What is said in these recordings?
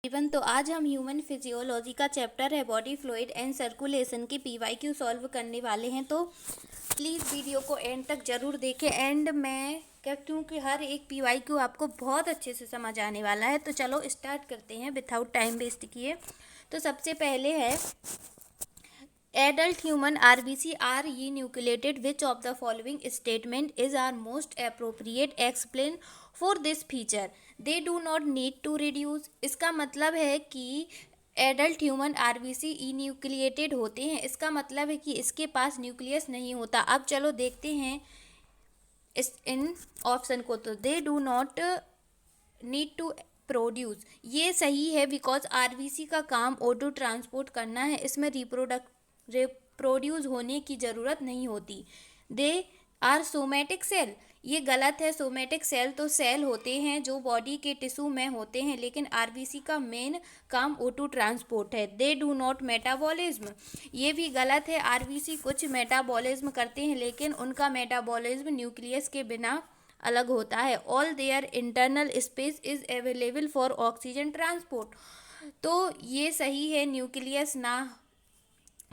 Even तो आज हम ह्यूमन फिजियोलॉजी का चैप्टर है बॉडी फ्लूइड एंड सर्कुलेशन की पीवाईक्यू सॉल्व करने वाले हैं। तो प्लीज़ वीडियो को एंड तक ज़रूर देखें। एंड मैं कहती हूँ कि हर एक पीवाईक्यू आपको बहुत अच्छे से समझ आने वाला है। तो चलो स्टार्ट करते हैं विदाउट टाइम वेस्ट किए। तो सबसे पहले है adult human RBC are enucleated. Which of the following statement is our most appropriate? Explain for this feature. They do not need to reduce. इसका मतलब है कि एडल्ट ह्यूमन आरबीसी इन्यूक्लिएटेड होते हैं। इसका मतलब है कि इसके पास न्यूक्लियस नहीं होता। अब चलो देखते हैं इस इन ऑप्शन को। तो they do not need to produce, ये सही है बिकॉज आरबीसी का काम ऑटो ट्रांसपोर्ट करना है। इसमें रिप्रोड्यूस होने की ज़रूरत नहीं होती। दे आर सोमेटिक सेल, ये गलत है। सोमेटिक सेल तो सेल होते हैं जो बॉडी के टिश्यू में होते हैं, लेकिन आरबीसी का मेन काम ऑटो ट्रांसपोर्ट है। दे डू नॉट मेटाबॉलिज्म, ये भी गलत है। आरबीसी कुछ मेटाबॉलिज्म करते हैं, लेकिन उनका मेटाबॉलिज्म न्यूक्लियस के बिना अलग होता है। All their internal space is available for oxygen transport, तो ये सही है। न्यूक्लियस ना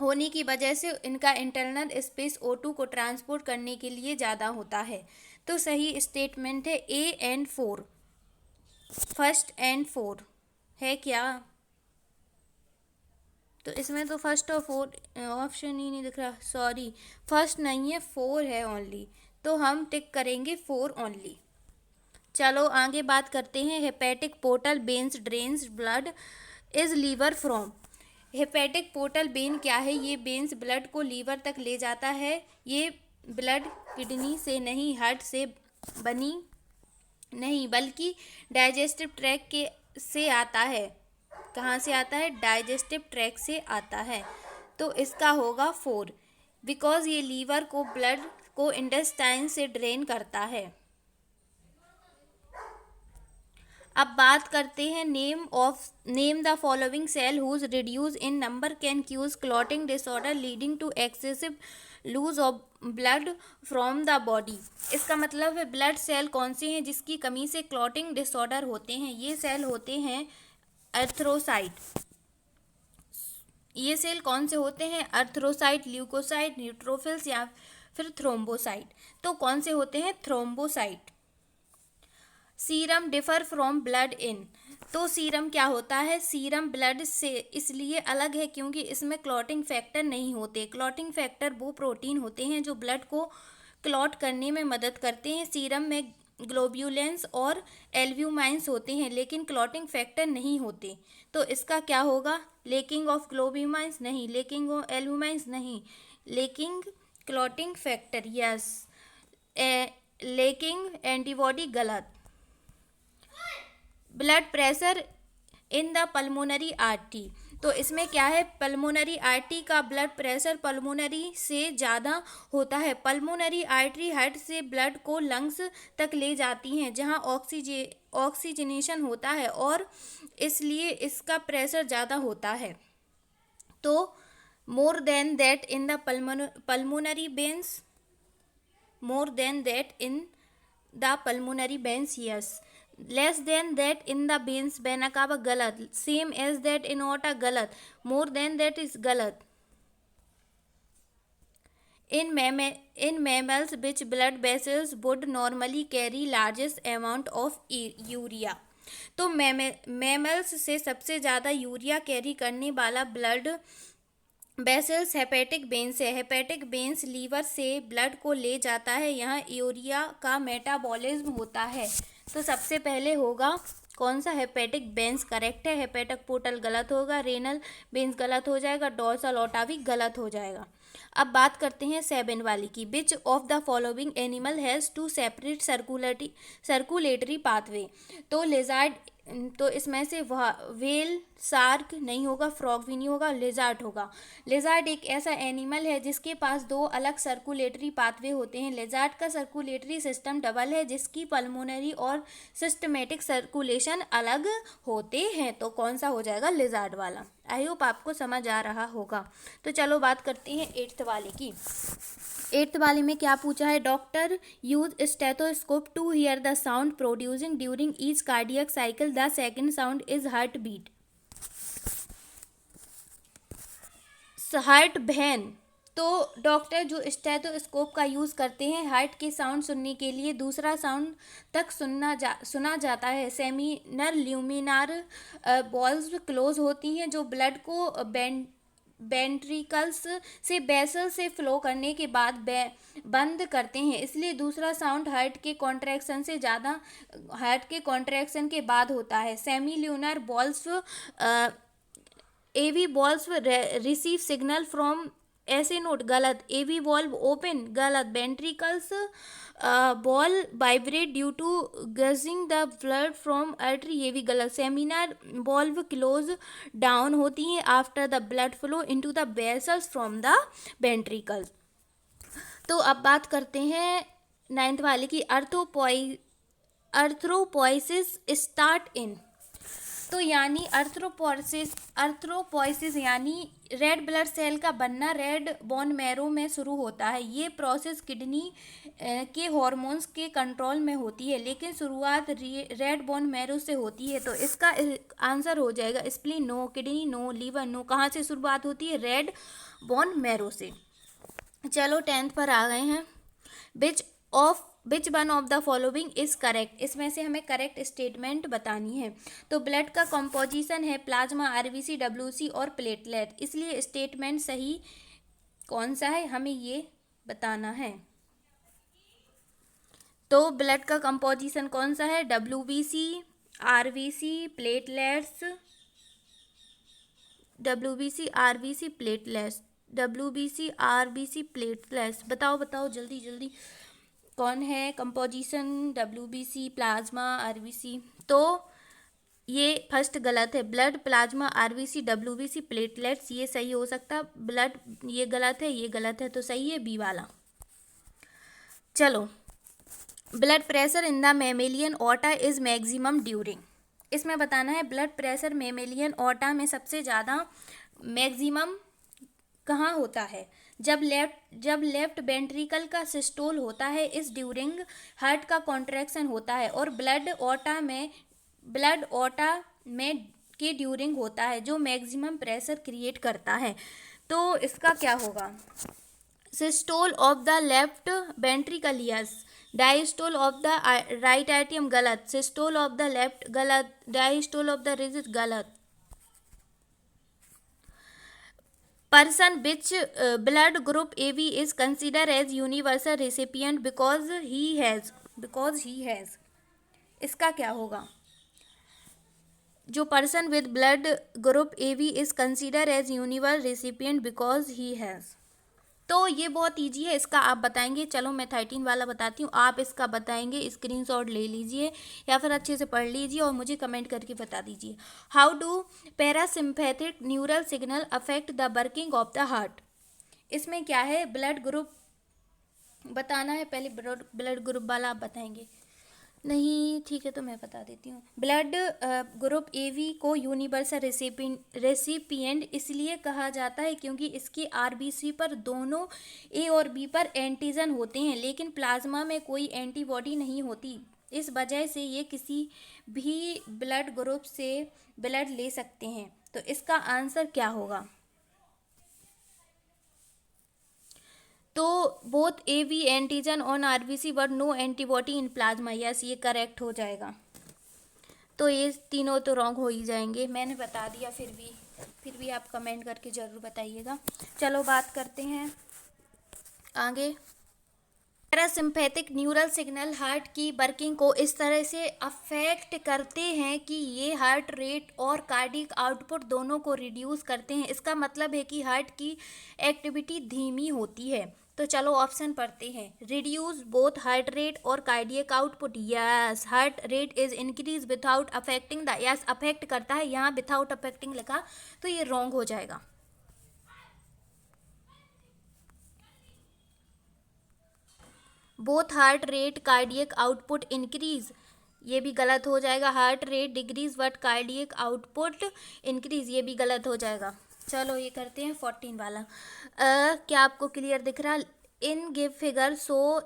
होने की वजह से इनका इंटरनल स्पेस O2 को ट्रांसपोर्ट करने के लिए ज़्यादा होता है। तो सही स्टेटमेंट है ए एंड 4, फर्स्ट एंड 4 है क्या? तो इसमें तो फर्स्ट और 4 ऑप्शन ही नहीं दिख रहा। सॉरी, फर्स्ट नहीं है, 4 है ओनली। तो हम टिक करेंगे 4 ओनली। चलो आगे बात करते हैं। Hepatic portal veins drains blood is liver from. Hepatic portal vein क्या है? ये वेन्स ब्लड को लीवर तक ले जाता है। ये ब्लड किडनी से नहीं, हार्ट से बनी नहीं, बल्कि डाइजेस्टिव ट्रैक के से आता है। कहाँ से आता है? डाइजेस्टिव ट्रैक से आता है। तो इसका होगा 4, बिकॉज ये लीवर को ब्लड को इंटेस्टाइन से ड्रेन करता है। अब बात करते हैं name the following cell whose reduce in number can cause clotting disorder leading to excessive loss of blood from the body. इसका मतलब है ब्लड सेल कौन से हैं जिसकी कमी से क्लॉटिंग डिसऑर्डर होते हैं? ये सेल होते हैं एर्थ्रोसाइट। ये सेल कौन से होते हैं? एर्थ्रोसाइट, ल्यूकोसाइट, न्यूट्रोफिल्स या फिर थ्रोम्बोसाइट। तो कौन से होते हैं? Thrombocyte. Serum differ from blood in, तो सीरम क्या होता है? सीरम ब्लड से इसलिए अलग है क्योंकि इसमें क्लॉटिंग फैक्टर नहीं होते। क्लॉटिंग फैक्टर वो प्रोटीन होते हैं जो ब्लड को क्लॉट करने में मदद करते हैं। सीरम में ग्लोब्यूलेंस और एल्ब्यूमाइंस होते हैं, लेकिन क्लॉटिंग फैक्टर नहीं होते। तो इसका क्या होगा? लेकिंग ऑफ ग्लोब्यूमाइंस नहीं, लेकिंग ऑफ एल्ब्यूमाइंस नहीं, lacking clotting factor yes, lacking antibody गलत। Blood pressure in the pulmonary artery, तो इसमें क्या है? पल्मोनरी आर्टरी का ब्लड प्रेशर पल्मोनरी से ज़्यादा होता है। पल्मोनरी आर्टरी हार्ट से ब्लड को लंग्स तक ले जाती हैं जहां ऑक्सीजनेशन होता है, और इसलिए इसका प्रेशर ज़्यादा होता है। तो more than that in the pulmonary veins, more than that in the pulmonary veins yes, less than that in the veins vena cava गलत, सेम एज दैट इन ओटा गलत, मोर देन दैट इज गलत। इन mammals which blood vessels would normally carry largest amount of urea, तो mammals से सबसे ज़्यादा urea carry करने वाला ब्लड वेसल्स हेपेटिक वेन्स है। हेपेटिक वेन्स लीवर से ब्लड को ले जाता है, यहाँ यूरिया का मेटाबॉलिज्म होता है। तो सबसे पहले होगा कौन सा? हेपेटिक वेन्स करेक्ट है। हेपेटिक पोर्टल गलत होगा, रेनल वेन्स गलत हो जाएगा, डोर्सल ओटा भी गलत हो जाएगा। अब बात करते हैं 7 वाली की। Which of the following animal has two separate circulatory pathway, तो लिजार्ड, तो इसमें से व्हेल, शार्क नहीं होगा, फ्रॉग भी नहीं होगा, लिजार्ड होगा। लिजार्ड एक ऐसा एनिमल है जिसके पास 2 अलग सर्कुलेटरी पाथवे होते हैं। लिजार्ड का सर्कुलेटरी सिस्टम डबल है जिसकी पल्मोनरी और सिस्टमेटिक सर्कुलेशन अलग होते हैं। तो कौन सा हो जाएगा? लिजार्ड वाला। आई होप आपको समझ आ रहा होगा। तो चलो बात करते हैं 8th वाले की। 8th वाले में क्या पूछा है? Doctor use stethoscope to hear the sound producing during each cardiac cycle, the second sound is heart beat. Heart भेन, तो डॉक्टर जो स्टेथोस्कोप का यूज़ करते हैं हार्ट के साउंड सुनने के लिए, दूसरा साउंड तक सुना जाता है। सेमिनल ल्यूमिनार बॉल्स क्लोज होती हैं जो ब्लड को वेंट्रिकल्स से वेसल से फ्लो करने के बाद बंद करते हैं, इसलिए दूसरा साउंड हार्ट के कॉन्ट्रैक्शन के बाद होता है। Semilunar valves AV valve receive signal from, SA node गलत, एवी बॉल्व ओपन गलत, ventricles valve vibrate due to gushing the blood from artery, ये भी गलत। सेमिनर बॉल्व क्लोज डाउन होती हैं after the blood flow into the vessels from the ventricles. तो अब बात करते हैं 9th वाले की, अर्थ्रोपोइसिस स्टार्ट इन, तो यानी अर्थ्रोपोइसिस यानी रेड ब्लड सेल का बनना रेड बोन मैरो में शुरू होता है। ये प्रोसेस किडनी के हार्मोन्स के कंट्रोल में होती है, लेकिन शुरुआत रेड बोन मैरो से होती है। तो इसका आंसर हो जाएगा spleen no, kidney no, liver no. कहाँ से शुरुआत होती है? रेड बोन मैरो से। चलो 10th पर आ गए हैं। विच one of the following is correct, इसमें से हमें करेक्ट स्टेटमेंट बतानी है। तो ब्लड का कंपोजिशन है प्लाज्मा, आरबीसी, डब्ल्यूसी और प्लेटलेट, इसलिए स्टेटमेंट सही कौन सा है हमें ये बताना है। तो ब्लड का कंपोजिशन कौन सा है? WBC, RBC, platelets, WBC, RBC, platelets, WBC, RBC, platelets. बताओ जल्दी जल्दी कौन है कंपोजिशन? WBC, plasma, RBC. तो ये फर्स्ट गलत है, blood, plasma, RBC, WBC, platelets, ये सही हो सकता। ब्लड ये गलत है, ये गलत है, तो सही है बी वाला। चलो, blood pressure in the mammalian ओटा इज मैक्सिमम ड्यूरिंग, इसमें बताना है ब्लड प्रेशर मेमेलियन ओटा में सबसे ज़्यादा मैक्सिमम कहाँ होता है? जब लेफ्ट वेंट्रिकल का सिस्टोल होता है, इस ड्यूरिंग हार्ट का कॉन्ट्रैक्शन होता है, और ब्लड ओटा में के ड्यूरिंग होता है, जो मैक्सिमम प्रेशर क्रिएट करता है। तो इसका क्या होगा? Systole of the left ventricle yes, diastole of the right atrium गलत, सिस्टोल ऑफ द लेफ्ट गलत, डायस्टोल ऑफ द रिज गलत। Person which blood group AB is considered as universal recipient because he has, इसका क्या होगा? जो person with blood group AB is considered as universal recipient because he has, तो ये बहुत easy है, इसका आप बताएंगे। चलो मैं 13 वाला बताती हूँ, आप इसका बताएंगे, स्क्रीनशॉट ले लीजिए या फिर अच्छे से पढ़ लीजिए और मुझे कमेंट करके बता दीजिए। How do parasympathetic neural signal affect the working of the heart, इसमें क्या है? ब्लड ग्रुप बताना है, पहले ब्लड ग्रुप वाला आप बताएंगे। नहीं ठीक है, तो मैं बता देती हूँ। ब्लड ग्रुप एवी को यूनिवर्सल रेसिपिएंट इसलिए कहा जाता है क्योंकि इसकी आरबीसी पर दोनों ए और बी पर एंटीजन होते हैं, लेकिन प्लाज्मा में कोई एंटीबॉडी नहीं होती। इस वजह से ये किसी भी ब्लड ग्रुप से ब्लड ले सकते हैं। तो इसका आंसर क्या होगा? तो both A B antigen on RBC but no antibody in plasma, yes ये करेक्ट हो जाएगा। तो ये तीनों तो रॉन्ग हो ही जाएंगे, मैंने बता दिया, फिर भी आप कमेंट करके ज़रूर बताइएगा। चलो बात करते हैं आगे। पैरासिम्पैथिक न्यूरल सिग्नल हार्ट की वर्किंग को इस तरह से अफेक्ट करते हैं कि ये हार्ट रेट और कार्डियक आउटपुट दोनों को रिड्यूस करते हैं। इसका मतलब है कि हार्ट की एक्टिविटी धीमी होती है। तो चलो ऑप्शन पढ़ते हैं। रिड्यूस बोथ हार्ट रेट और cardiac output, yes. Heart rate is increase without affecting the, yes affect करता है, यहाँ विदाउट अफेक्टिंग लिखा तो ये रॉन्ग हो जाएगा। Both heart rate cardiac output increase, ये भी गलत हो जाएगा। Heart rate decrease but cardiac output increase, ये भी गलत हो जाएगा। चलो ये करते हैं 14 वाला। क्या आपको क्लियर दिख रहा? In give figure so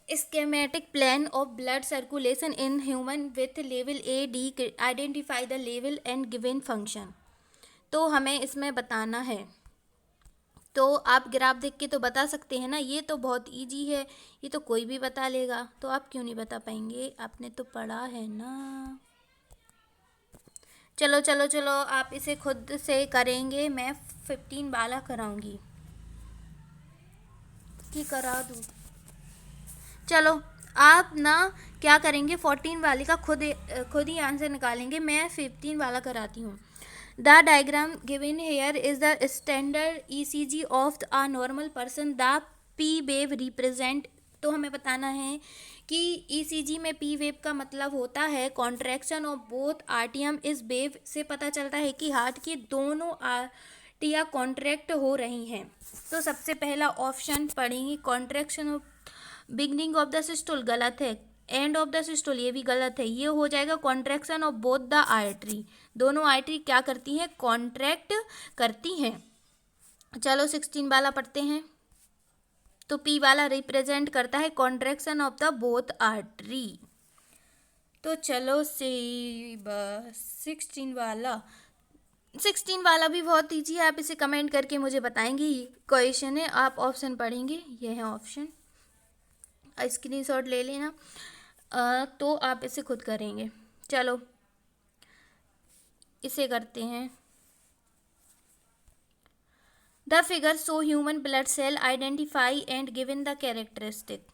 schematic plan of blood circulation in human with level A D, identify the level and given function. तो हमें इसमें बताना है। तो आप ग्राफ देख के तो बता सकते हैं ना, ये तो बहुत इजी है, ये तो कोई भी बता लेगा, तो आप क्यों नहीं बता पाएंगे, आपने तो पढ़ा है ना। चलो चलो चलो, आप इसे खुद से करेंगे, मैं 15 वाला कराऊंगी कि करा दूँ। चलो आप ना क्या करेंगे, 14 वाले का खुद ही आंसर निकालेंगे, मैं 15 वाला कराती हूँ। The diagram given here is the standard ECG of a normal person. The P wave represent, तो हमें बताना है कि ईसीजी में पी वेव का मतलब होता है कॉन्ट्रैक्शन ऑफ बोथ आर्टियम। इस वेव से पता चलता है कि हार्ट की दोनों आर्टिया कॉन्ट्रैक्ट हो रही हैं। तो सबसे पहला ऑप्शन पढ़ेंगे, contraction of beginning of the systole, गलत है। एंड ऑफ द सिस्टोल, ये भी गलत है। ये हो जाएगा contraction of both the artery, दोनों आर्टरी क्या करती हैं, कॉन्ट्रैक्ट करती हैं। चलो 16 वाला पढ़ते हैं। तो पी वाला रिप्रेजेंट करता है contraction of the both artery. तो चलो से 16 वाला भी बहुत ईजी है, आप इसे कमेंट करके मुझे बताएंगे। क्वेश्चन है, आप ऑप्शन पढ़ेंगे, ये है ऑप्शन, स्क्रीनशॉट ले लेना। तो आप इसे खुद करेंगे। चलो इसे करते हैं। The figure show human blood cell identify and given the characteristic.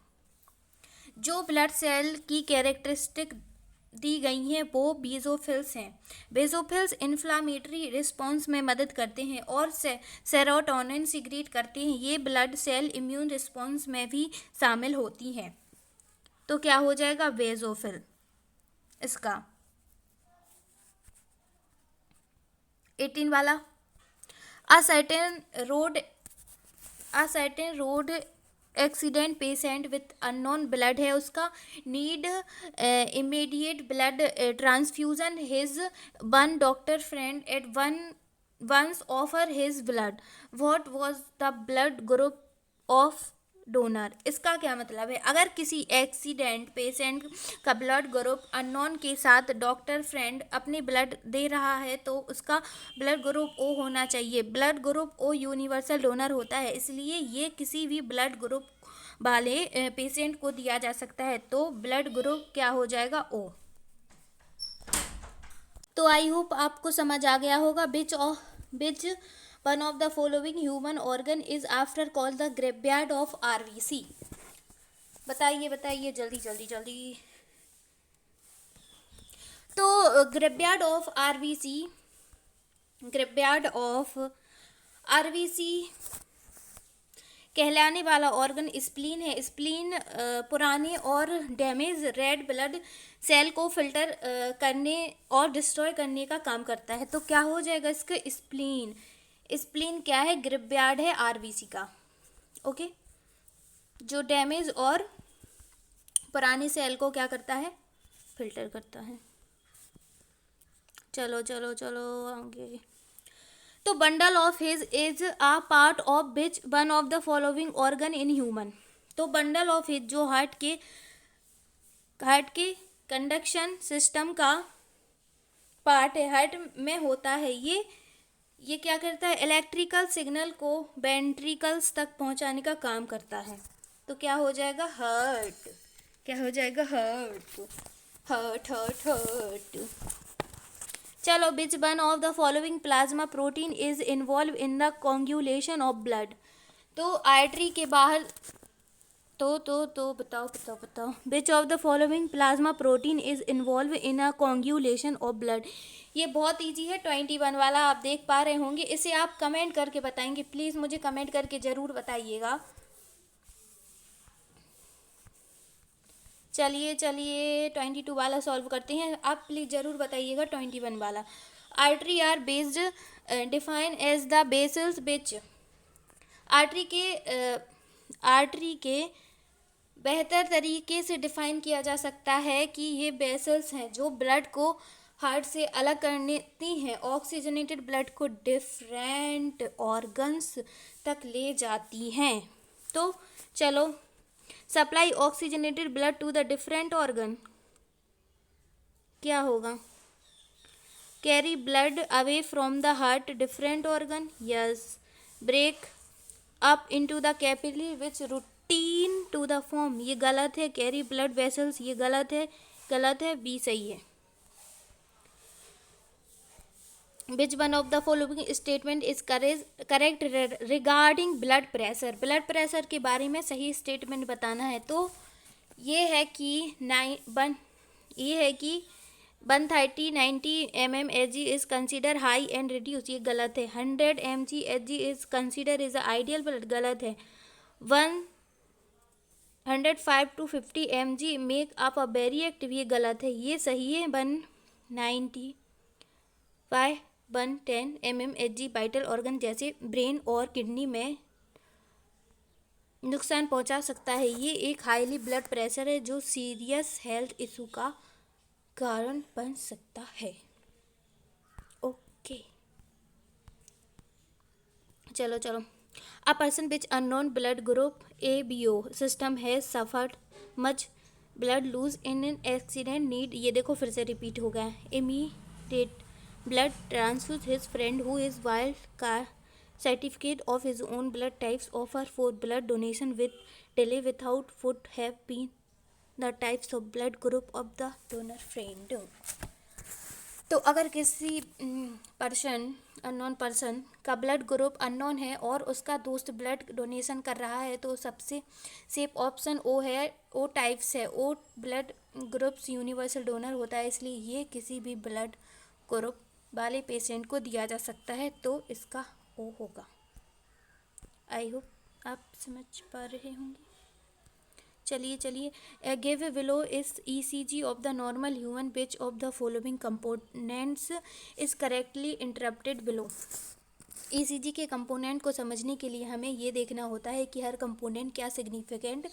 जो ब्लड सेल की कैरेक्टरिस्टिक दी गई हैं वो बेसोफिल्स हैं। बेसोफिल्स इन्फ्लामेटरी रिस्पॉन्स में मदद करते हैं और सेरोटोनिन सिक्रीट करते हैं। ये ब्लड सेल इम्यून रिस्पॉन्स में भी शामिल होती हैं। तो क्या हो जाएगा, बेसोफिल। इसका 18 वाला, a certain road accident patient with unknown blood है, उसका need immediate blood transfusion. His one doctor friend at once offer his blood. What was the blood group of donor. इसका क्या मतलब है, अगर किसी एक्सीडेंट पेशेंट का ब्लड ग्रुप अननोन के साथ डॉक्टर फ्रेंड अपने ब्लड दे रहा है तो उसका ब्लड ग्रुप ओ होना चाहिए। Blood group O universal donor होता है, इसलिए ये किसी भी ब्लड ग्रुप वाले पेशेंट को दिया जा सकता है। तो ब्लड ग्रुप क्या हो जाएगा, ओ। तो आई होप आपको समझ आ गया होगा। बिच one of the following human organ is after called the graveyard of RBC. बताइए बताइए, जल्दी जल्दी जल्दी। तो ग्रेवयार्ड ऑफ आरबीसी कहलाने वाला ऑर्गन स्प्लीन है। स्प्लीन पुराने और डैमेज रेड ब्लड सेल को फिल्टर करने और डिस्ट्रॉय करने का काम करता है। तो क्या हो जाएगा इसका, स्प्लीन। स्प्लीन क्या है, ग्रेवयार्ड है आरबीसी का। ओके, जो डैमेज और पुराने सेल को क्या करता है, फिल्टर करता है। चलो चलो चलो आगे। तो bundle of his is a part of which one of the following organ in human. तो बंडल ऑफ हिज जो हार्ट के कंडक्शन सिस्टम का पार्ट है, हार्ट में होता है। ये क्या करता है, इलेक्ट्रिकल सिग्नल को वेंट्रिकल्स तक पहुंचाने का काम करता है। तो क्या हो जाएगा, हार्ट। क्या हो जाएगा, हार्ट हार्ट हार्ट हार्ट। चलो, which one of the following plasma protein is involve in the coagulation of blood. तो आर्टरी के बाहर तो बताओ which of the following plasma protein is involve in a coagulation of blood. ये बहुत easy है, 21 वाला आप देख पा रहे होंगे। इसे आप कमेंट करके बताएंगे, प्लीज़ मुझे कमेंट करके ज़रूर बताइएगा। चलिए 22 वाला सॉल्व करते हैं, आप प्लीज़ ज़रूर बताइएगा 21 वाला। Artery are best define as the vessels which. Artery के बेहतर तरीके से डिफाइन किया जा सकता है कि ये बेसल्स हैं जो ब्लड को हार्ट से अलग करती हैं, ऑक्सीजनेटेड ब्लड को डिफरेंट ऑर्गन्स तक ले जाती हैं। तो चलो, supply oxygenated blood to the different organ क्या होगा। Carry blood away from the heart different organ, yes. Break up into the capillary which routine to the form, ये गलत है। कैरी ब्लड वेसल्स, ये गलत है, बी सही है। Which one of the following statement is correct regarding blood pressure? Blood pressure के बारे में सही स्टेटमेंट बताना है। तो ये है कि 130 90 mm Hg is considered high and reduced, ये गलत है। 100 mg Hg is considered is ideal blood, गलत है। 105 to 50 mg make up a very active, ये गलत है। ये सही है। 195 110 mm Hg वाइटल ऑर्गन जैसे ब्रेन और किडनी में नुकसान पहुंचा सकता है। ये एक हाईली ब्लड प्रेशर है जो सीरियस हेल्थ इशू का कारण बन सकता है। ओके, चलो। A person which unknown blood group ABO system है suffered much blood lose in an accident need, ये देखो फिर से रिपीट हो गया, immediate blood transfuse his friend who is wild card certificate of his own blood types, offer for blood donation with delay without would have been the types of blood group of the donor friend। तो अगर किसी unknown person का blood group unknown है और उसका दोस्त blood donation कर रहा है तो सबसे सेफ ऑप्शन ओ है, ओ टाइप्स है। O blood groups universal donor होता है, इसलिए ये किसी भी ब्लड ग्रुप वाले पेशेंट को दिया जा सकता है, तो इसका ओ होगा। आई होप आप समझ पा रहे होंगे। चलिए गिव बिलो इस ECG of the normal human which of the following components is correctly interrupted below. ECG के कंपोनेंट को समझने के लिए हमें ये देखना होता है कि हर कंपोनेंट क्या सिग्निफिकेंट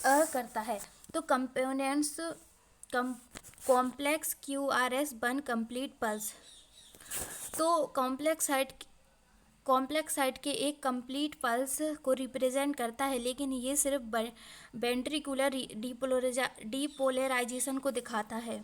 करता है। तो components complex QRS 1 complete pulse, तो कॉम्प्लेक्स साइट के एक कंप्लीट पल्स को रिप्रेजेंट करता है, लेकिन ये सिर्फ वेंट्रिकुलर डीपोलराइजेशन को दिखाता है।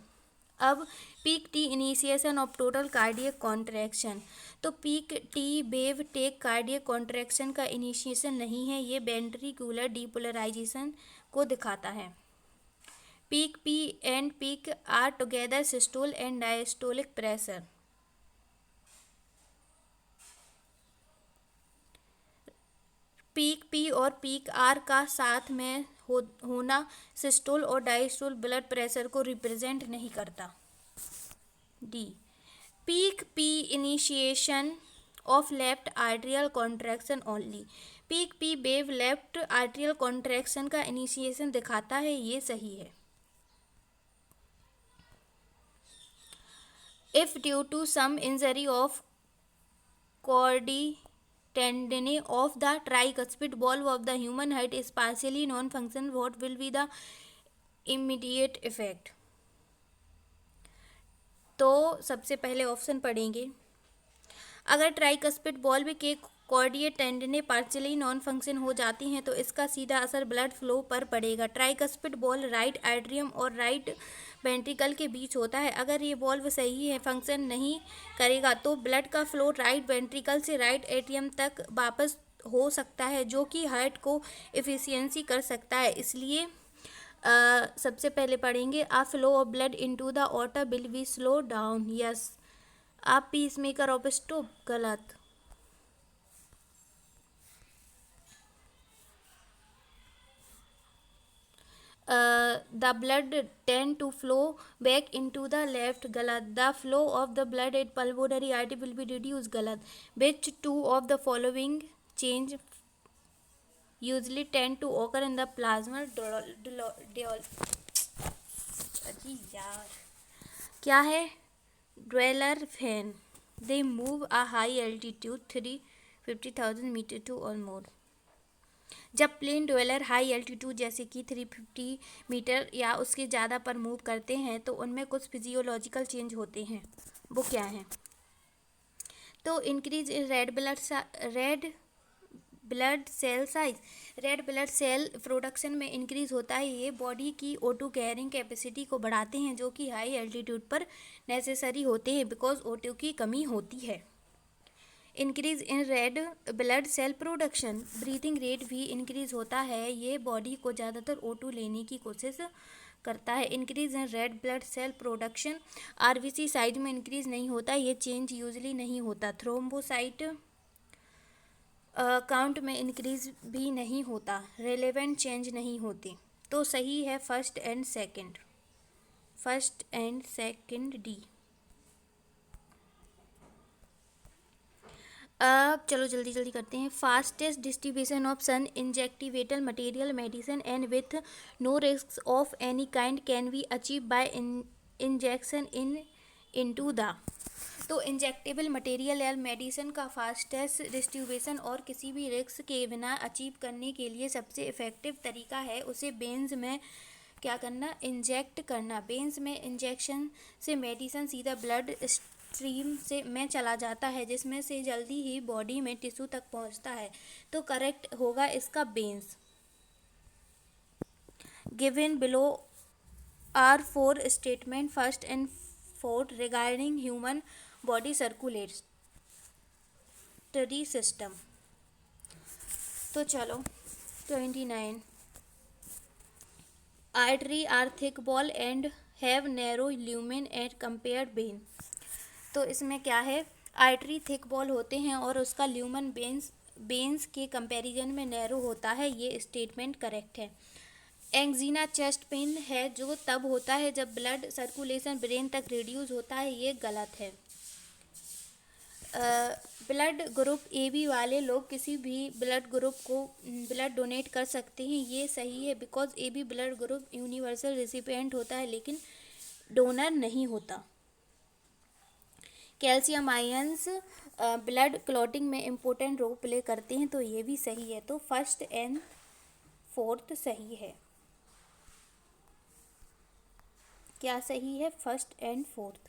अब peak T initiation of total cardiac contraction, तो peak T wave take cardiac contraction का इनिशिएशन नहीं है, ये वेंट्रिकुलर डीपोलराइजेशन को दिखाता है। Peak P and peak R together systole and diastolic pressure. Peak P और पीक R का साथ में होना सिस्टोल और डायस्टोल ब्लड प्रेशर को रिप्रेजेंट नहीं करता। The peak P initiation of left atrial contraction only, peak P wave left atrial contraction का इनिशिएशन दिखाता है, ये सही है। If due to some injury of chordae tendinae of the tricuspid valve of the human heart is partially non-function, what will be the immediate effect? तो सबसे पहले option पढ़ेंगे। अगर ट्राइकस्पिड वॉल्व के कॉर्डियट टेंडने पार्शियली नॉन फंक्शन हो जाती हैं तो इसका सीधा असर ब्लड फ्लो पर पड़ेगा। ट्राइकस्पिड वॉल्व राइट एट्रियम और राइट वेंट्रिकल के बीच होता है। अगर ये वॉल्व सही है, फंक्शन नहीं करेगा तो ब्लड का फ्लो राइट वेंट्रिकल से राइट एट्रियम तक वापस हो सकता है, जो कि हार्ट को एफिशिएंसी कर सकता है। इसलिए सबसे पहले पढ़ेंगे a flow of blood into the aorta will be slow down, yes. आप पीस मेकर ऑफ स्टॉप, गलत। the blood tend to flow back into the left, गलत। the flow of the blood at pulmonary artery will be reduced, गलत। which two of the following change usually tend to occur in the plasma अजी यार क्या है, dweller fan, they move a high altitude 350,000 metre to or more. जब plane dweller high altitude जैसे कि 350 metre या उसके ज़्यादा पर मूव करते हैं तो उनमें कुछ फिजियोलॉजिकल चेंज होते हैं, वो क्या हैं? तो increase red blood cell size, red blood cell production में इंक्रीज होता है। ये बॉडी की O2 कैरिंग कैपेसिटी को बढ़ाते हैं, जो कि हाई एल्टीट्यूड पर नेसेसरी होते हैं बिकॉज O2 की कमी होती है। Increase in red blood cell production, breathing rate भी इंक्रीज होता है। ये बॉडी को ज़्यादातर O2 लेने की कोशिश करता है। Increase in red blood cell production, RBC size में इंक्रीज नहीं होता, ये चेंज यूजली नहीं होता। थ्रोम्बोसाइट काउंट में इंक्रीज भी नहीं होता, रेलेवेंट चेंज नहीं होते। तो सही है फर्स्ट एंड सेकंड डी। अब चलो जल्दी जल्दी करते हैं। Fastest distribution of sun injectable material medicine and with no risk of any kind can be achieve by injection into the. तो इंजेक्टेबल मटेरियल या मेडिसिन का फास्टेस्ट डिस्ट्रीब्यूशन और किसी भी रिस्क के बिना अचीव करने के लिए सबसे इफ़ेक्टिव तरीका है उसे वेन्स में क्या करना, इंजेक्ट करना। वेन्स में इंजेक्शन से मेडिसिन सीधा ब्लड स्ट्रीम से में चला जाता है, जिसमें से जल्दी ही बॉडी में टिश्यू तक पहुंचता है। तो करेक्ट होगा इसका veins. Given below are 4 statement first and fourth regarding human body circulatory system. तो चलो 29 artery are thick wall and have narrow lumen at compared vein. तो इसमें क्या है, आर्टरी थिक बॉल होते हैं और उसका ल्यूमन वेन्स के कंपैरिजन में नैरो होता है, ये स्टेटमेंट करेक्ट है। एंगजीना चेस्ट पेन है जो तब होता है जब ब्लड सर्कुलेशन ब्रेन तक रिड्यूस होता है, ये गलत है। ब्लड ग्रुप AB वाले लोग किसी भी ब्लड ग्रुप को ब्लड डोनेट कर सकते हैं, ये सही है because AB blood group universal recipient होता है लेकिन डोनर नहीं होता। कैल्शियम आयंस ब्लड क्लॉटिंग में इम्पोर्टेंट रोल प्ले करते हैं, तो ये भी सही है। तो फर्स्ट एंड फोर्थ सही है। क्या सही है, first and fourth.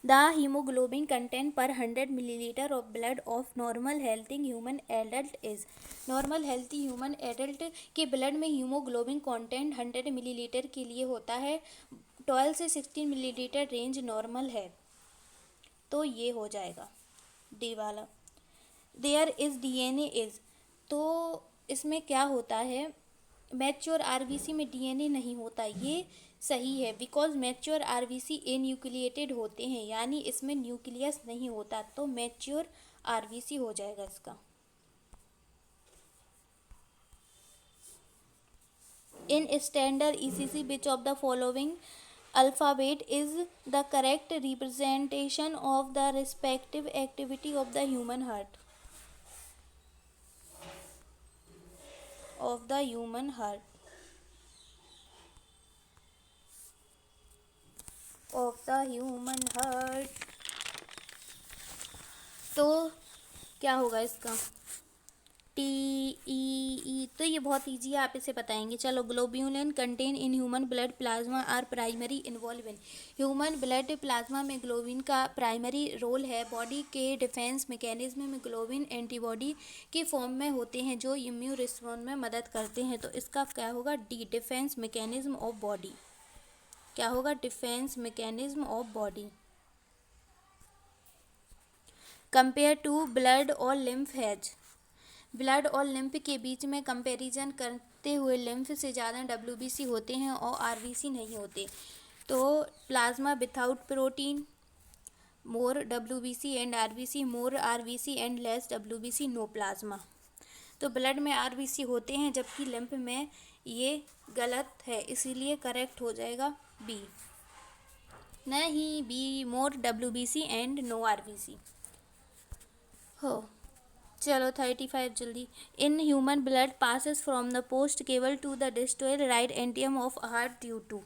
The haemoglobin content पर 100 millilitre of blood of normal healthy human adult is. Normal healthy human adult के ब्लड में हीमोग्लोबिन कंटेंट 100 मिलीलीटर के लिए होता है। 12 से 16 मिलीलीटर रेंज नॉर्मल है, तो ये हो जाएगा डी वाला। देयर इज DNA इज, तो इसमें क्या होता है, मैच्योर RBC में DNA नहीं होता, ये सही है बिकॉज मैच्योर RBC एन्यूक्लिएटेड होते हैं, यानी इसमें न्यूक्लियस नहीं होता, तो मैच्योर RBC हो जाएगा इसका। In standard ECC which of the following alphabet is the correct representation of the respective activity of the human heart. तो क्या होगा इसका, TEE। तो ये बहुत ईजी है, आप इसे बताएंगे। चलो, globulin contain in human blood plasma are primary involve in. Human blood plasma में ग्लोबिन का प्राइमरी रोल है। बॉडी के डिफेंस मैकेनिज्म में ग्लोबिन एंटीबॉडी के फॉर्म में होते हैं जो इम्यून रिस्पॉन्स में मदद करते हैं। तो इसका क्या होगा, D, defence mechanism of body. क्या होगा, defence mechanism of body. Compare to blood और लिम्फ हैज। ब्लड और लिम्फ के बीच में कंपैरिजन करते हुए लिम्फ से ज़्यादा WBC होते हैं और RBC नहीं होते। तो plasma without protein more WBC and RBC, more RBC and less WBC, no plasma. तो ब्लड में RBC होते हैं जबकि लिम्फ में ये गलत है, इसीलिए करेक्ट हो जाएगा बी। नहीं, B, more WBC and no RBC हो। चलो 35 जल्दी। In human blood passes from the post caval to the distal right atrium of heart due to.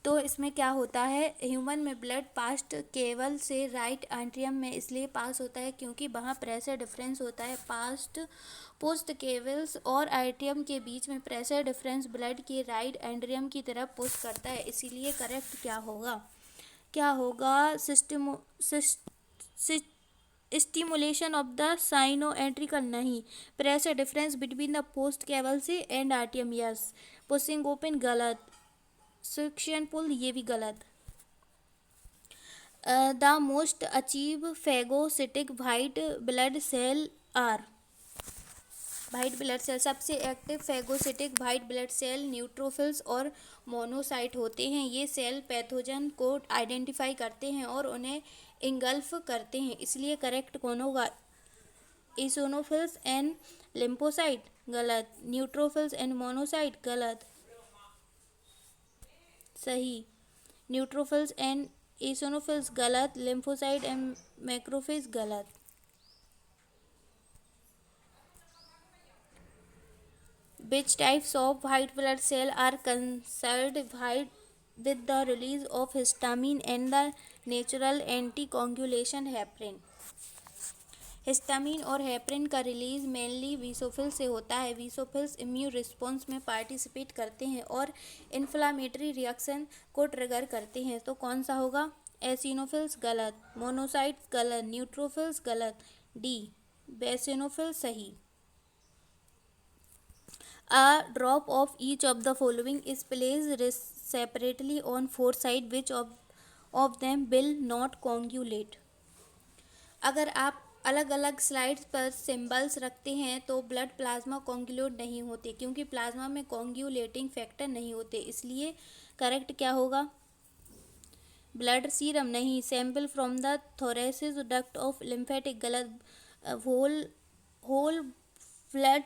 तो इसमें क्या होता है, ह्यूमन में ब्लड पास्ट केबल से राइट एंट्रियम में इसलिए पास होता है क्योंकि वहाँ प्रेशर डिफरेंस होता है। पोस्ट केबल्स और एट्रियम के बीच में प्रेशर डिफरेंस ब्लड के राइट एंट्रियम की तरफ पुश करता है, इसीलिए करेक्ट क्या होगा, स्टिमुलेशन ऑफ द साइनोएंट्रिकल नहीं। Press difference between the post caval से एंड आर्टियम यस। पुशिंग ओपन गलत। सक्शन पुल ये भी गलत। द मोस्ट अचीव phagocytic white blood cell are. White blood cell सबसे active phagocytic white blood cell neutrophils और मोनोसाइट होते हैं। ये सेल पैथोजन को आइडेंटिफाई करते हैं और उन्हें इंगल्फ करते हैं, इसलिए करेक्ट कौन होगा? इसोनोफिल्स एंड लिम्फोसाइट गलत। न्यूट्रोफिल्स एंड मोनोसाइट गलत। सही। न्यूट्रोफिल्स एंड इसोनोफिल्स गलत। लिम्फोसाइट एंड मैक्रोफेज गलत। Which types of white blood cell are concerned with the release of histamine and the natural anticoagulation heparin? Histamine और हेपरिन का release mainly वीसोफिल से होता है। वीसोफिल्स इम्यून रिस्पॉन्स में पार्टिसिपेट करते हैं और इन्फ्लामेटरी रिएक्शन को ट्रिगर करते हैं। तो कौन सा होगा? एसिनोफिल्स गलत। मोनोसाइट गलत। न्यूट्रोफिल्स गलत। डी बेसिनोफिल सही। A drop of each of the following is placed separately on four sides. Which of them will not coagulate? अगर आप अलग अलग स्लाइड्स पर सिंबल्स रखते हैं तो ब्लड प्लाज्मा कोंगुलेट नहीं होते, क्योंकि प्लाज्मा में कोंगुलेटिंग फैक्टर नहीं होते। इसलिए करेक्ट क्या होगा? ब्लड सीरम नहीं। Sample from the thoracic duct of lymphatic गलत। Whole blood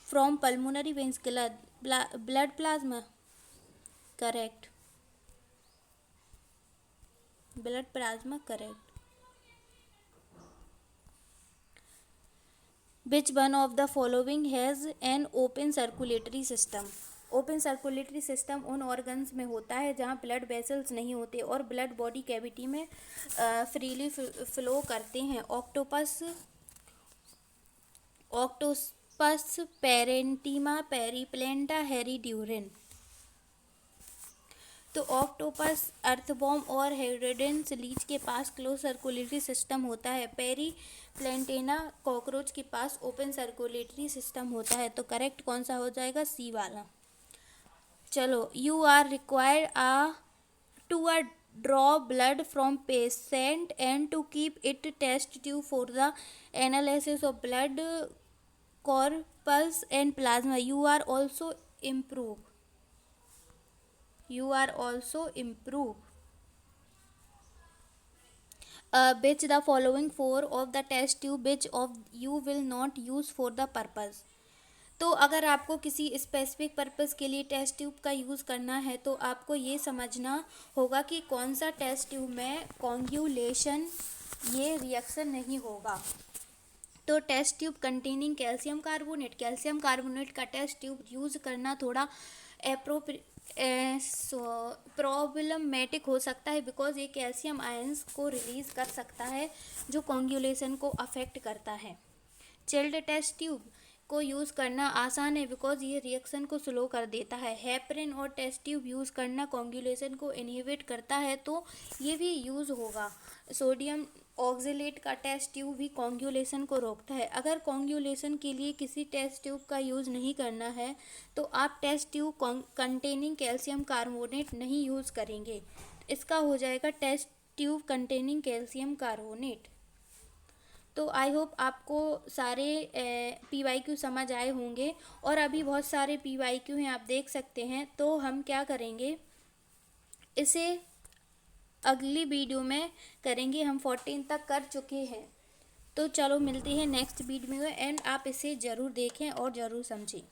from pulmonary veins गलत। Blood plasma correct. Blood plasma correct. Which one of the following has an open circulatory system? Open circulatory system उन organs में होता है जहाँ blood vessels नहीं होते और ब्लड बॉडी कैविटी में फ्रीली फ्लो करते हैं। ऑक्टोपस पेरेंटिमा पेरिप्लेंटा हेरिड्यूरिन। तो ऑक्टोपस, अर्थवॉर्म और हेरोडेंस लीच के पास क्लोज सर्कुलेटरी सिस्टम होता है। पेरिप्लेंटेना कॉकरोच के पास ओपन सर्कुलेटरी सिस्टम होता है। तो करेक्ट कौन सा हो जाएगा? सी वाला। चलो, you are required to draw blood from patient and to keep it test tube for the analysis of blood corpus and plasma. You are also improve. Which the following four of the test tube which of you will not use for the purpose? तो अगर आपको किसी specific purpose के लिए test tube का use करना है तो आपको ये समझना होगा कि कौन सा टेस्ट ट्यूब में कोंगुलेशन ये रिएक्शन नहीं होगा। तो test tube containing calcium carbonate का टेस्ट ट्यूब यूज़ करना थोड़ा प्रॉब्लमेटिक हो सकता है, बिकॉज ये कैल्शियम आयंस को रिलीज़ कर सकता है जो कोंगुलेशन को अफेक्ट करता है। चिल्ड टेस्ट ट्यूब को यूज़ करना आसान है बिकॉज ये रिएक्शन को स्लो कर देता है। हेपरिन और टेस्ट ट्यूब यूज़ करना कोंगुलेशन को इनहिबिट करता है, तो ये भी यूज़ होगा। सोडियम ऑक्जेलेट का टेस्ट ट्यूब भी कोंगुलेशन को रोकता है। अगर कोंगुलेशन के लिए किसी टेस्ट ट्यूब का यूज़ नहीं करना है तो आप test tube containing calcium carbonate नहीं यूज़ करेंगे। इसका हो जाएगा test tube containing calcium carbonate. तो आई होप आपको सारे PYQ समझ आए होंगे और अभी बहुत सारे PYQ हैं, आप देख सकते हैं। तो हम क्या करेंगे, इसे अगली वीडियो में करेंगे। हम 14 तक कर चुके हैं। तो चलो मिलते हैं नेक्स्ट वीडियो में एंड आप इसे ज़रूर देखें और ज़रूर समझें।